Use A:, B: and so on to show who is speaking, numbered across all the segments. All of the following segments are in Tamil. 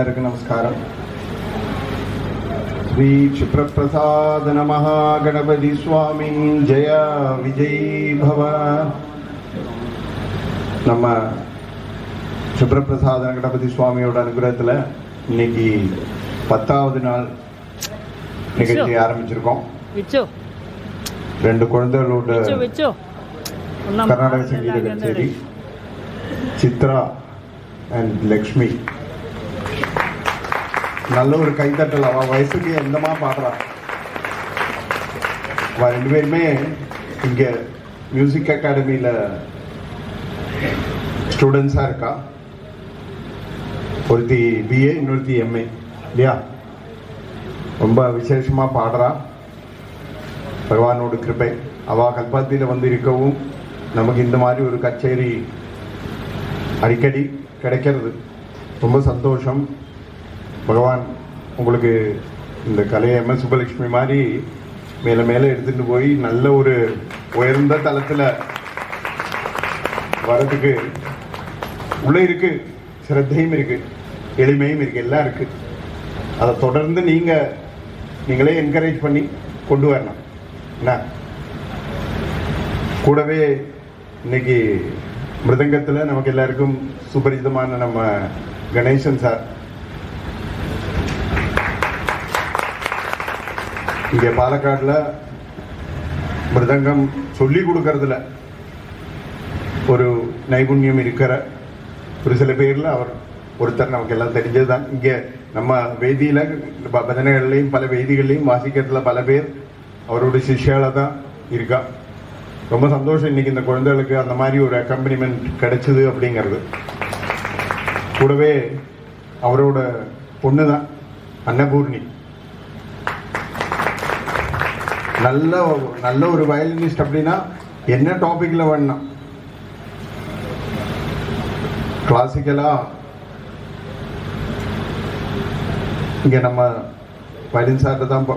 A: எல்லாருக்கும் நமஸ்காரம். ஸ்ரீ க்ஷிப்ரப்ரசாத நமஹ கணபதி சுவாமி ஜெய விஜய் பவ. நம்ம க்ஷிப்ரப்ரசாத கணபதி சுவாமியோட அனுகிரகத்தில் இன்னைக்கு 10வது நாள் நிகழ்ச்சி ஆரம்பிச்சிருக்கோம். 2 குழந்தைகளோட கர்நாடக சங்கீத கச்சேரி, சித்ரா அண்ட் லக்ஷ்மி. நல்ல ஒரு கைத்தட்டல். அவன் வயசுக்கு எந்தமா பாடுறா. அவன் 2 பேருமே இங்க மியூசிக் அகாடமியில ஸ்டூடெண்ட்ஸா இருக்கா. ஒருத்தி பிஏ, இன்னொருத்தி எம்ஏ இல்லையா. ரொம்ப விசேஷமா பாடுறா. பகவானோட கிருபை. அவ கல்பாத்தியில வந்து இருக்கவும் நமக்கு இந்த மாதிரி ஒரு கச்சேரி அடிக்கடி கிடைக்கிறது ரொம்ப சந்தோஷம். பகவான் உங்களுக்கு இந்த கலையை எம்எஸ் சுப்பலட்சுமி மாதிரி மேலே மேலே எடுத்துட்டு போய் நல்ல ஒரு உயர்ந்த தளத்தில் வரதுக்கு உள்ள இருக்கு. சிரத்தையும் இருக்கு, எளிமையும் இருக்கு, எல்லாம் இருக்கு. அதை தொடர்ந்து நீங்களே என்கரேஜ் பண்ணி கொண்டு வரணும். என்ன கூடவே இன்னைக்கு மிருதங்கத்தில் நமக்கு எல்லாருக்கும் சுபரிதமான நம்ம கணேசன் சார் இங்கே பாலக்காடுல மிருதங்கம் சொல்லி கொடுக்கறதுல ஒரு நைபுண்யம் இருக்கிற ஒரு சில பேர்ல அவர் ஒருத்தர் நமக்கு எல்லாம் தெரிஞ்சதுதான். இங்கே நம்ம வேதியில பஜனைகள்லையும் பல வேதிகள்லையும் வாசிக்கிறதுல பல பேர் அவரோட சிஷ்யால தான் இருக்கா. ரொம்ப சந்தோஷம் இன்னைக்கு இந்த குழந்தைகளுக்கு அந்த மாதிரி ஒரு அக்கம்பனிமெண்ட் கிடைச்சது அப்படிங்கிறது. கூடவே அவரோட பொண்ணு தான் அன்னபூர்ணி. நல்ல ஒரு வயலினிஸ்ட். அப்படின்னா என்ன டாபிக்ல வேணும், கிளாசிக்கலா இங்க நம்ம வயலின் சார்ட்ட தான்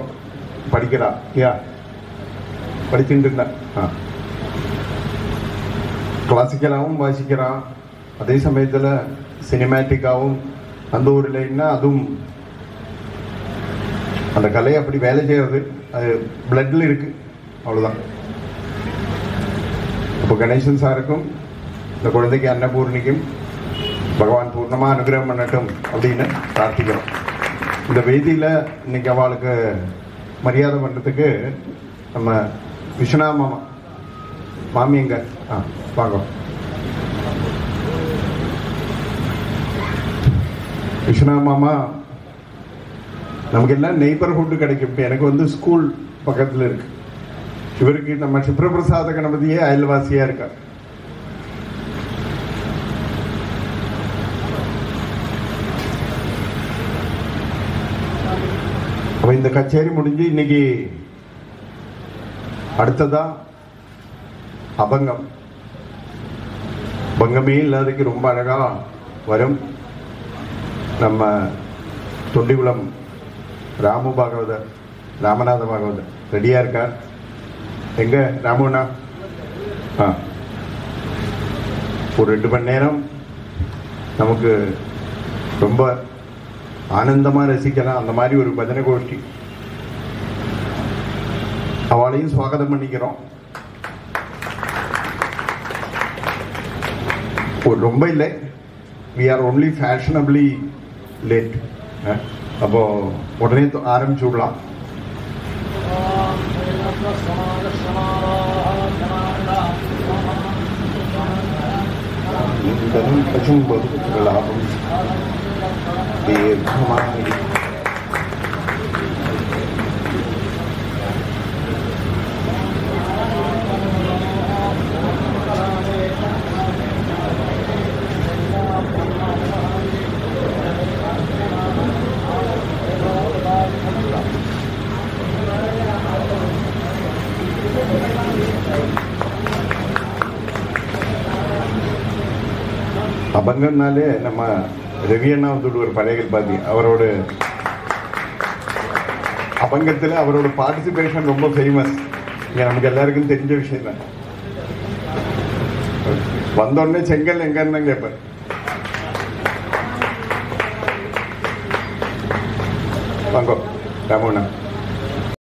A: படிக்கிறா இல்லையா, படிச்சுட்டு இருந்தேன். கிளாசிக்கலாகவும் வாசிக்கிறான், அதே சமயத்தில் சினிமேட்டிக்காகவும் அந்த ஒரு லைன்னா அதுவும் அந்த கலையை அப்படி வேலை செய்யறது அது பிளட்ல இருக்கு. அவ்வளோதான். அப்போ கணேசன் சாருக்கும் இந்த குழந்தைக்கு அன்னபூர்ணிக்கும் பகவான் பூர்ணமாக அனுகிரகம் பண்ணட்டும் அப்படின்னு பிரார்த்திக்கிறோம். இந்த வேதியில் இன்னைக்கு அவளுக்கு மரியாதை பண்ணுறதுக்கு நம்ம விஸ்வநாத மாமி எங்க வாங்க. விஸ்வநாத மாமா நமக்கு எல்லாம் நெய்பர்ஹுட் கிடைக்கும். எனக்கு வந்து ஸ்கூல் பக்கத்தில் இருக்கு. இவருக்கு நம்ம க்ஷிப்ரப்ரசாத கணபதியே அயல்வாசியா இருக்கார். அப்ப இந்த கச்சேரி முடிஞ்சு இன்னைக்கு அடுத்ததா அபங்கம். பங்கமே இல்லாததுக்கு ரொம்ப அழகா வரும். நம்ம தொண்டிகுளம் ராமு பாகவதர், ராமநாத பாகவதர் ரெடியா இருக்கார். எங்க ராமுண்ணா? ஒரு 2 மணி நேரம் நமக்கு ரொம்ப ஆனந்தமா ரசிக்கலாம். அந்த மாதிரி ஒரு பஜனை கோஷ்டி. அவளையும் சுவாகதம் பண்ணிக்கிறோம். ரொம்ப இல்லை, we are only fashionably late. அப்போ உடனே ஆரம்பிச்சு விடலாம். லாபம் அபங்கம்னாலே நம்ம ரவி அண்ணா வந்து ஒரு பழைய கல்பாதி. அவரோட அபங்கத்தில் அவரோட பார்ட்டிசிபேஷன் ரொம்ப ஃபேமஸ். இங்கே நமக்கு எல்லாருக்கும் தெரிஞ்ச விஷயம் தான். வந்தோடனே செங்கல் எங்கன்னு கேட்பேன். வாங்கோ ராமண்ணா.